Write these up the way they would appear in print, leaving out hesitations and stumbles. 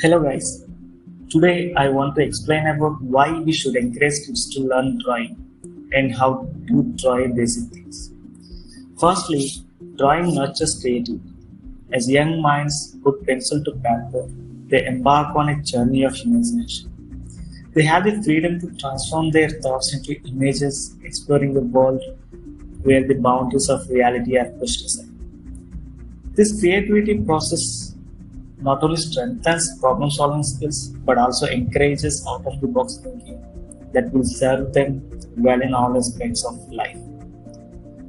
Hello guys, today I want to explain about why we should encourage kids to learn drawing and how to draw basic things. Firstly, drawing nurtures creativity. As young minds put pencil to paper, they embark on a journey of imagination. They have the freedom to transform their thoughts into images, exploring the world where the boundaries of reality are pushed aside. This creativity process not only strengthens problem solving skills but also encourages out of the box thinking that will serve them well in all aspects of life.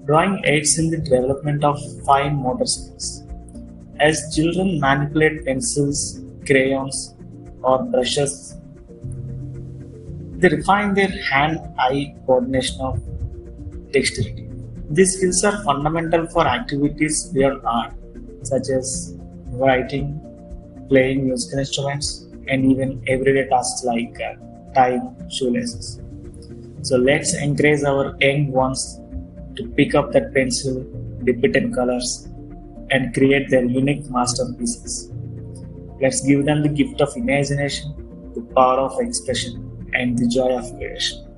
Drawing aids in the development of fine motor skills. As children manipulate pencils, crayons, or brushes, they refine their hand eye coordination of dexterity. These skills are fundamental for activities beyond art, such as writing, playing musical instruments, and even everyday tasks like tying shoelaces. So let's encourage our young ones to pick up that pencil, dip it in colors, and create their unique masterpieces. Let's give them the gift of imagination, the power of expression, and the joy of creation.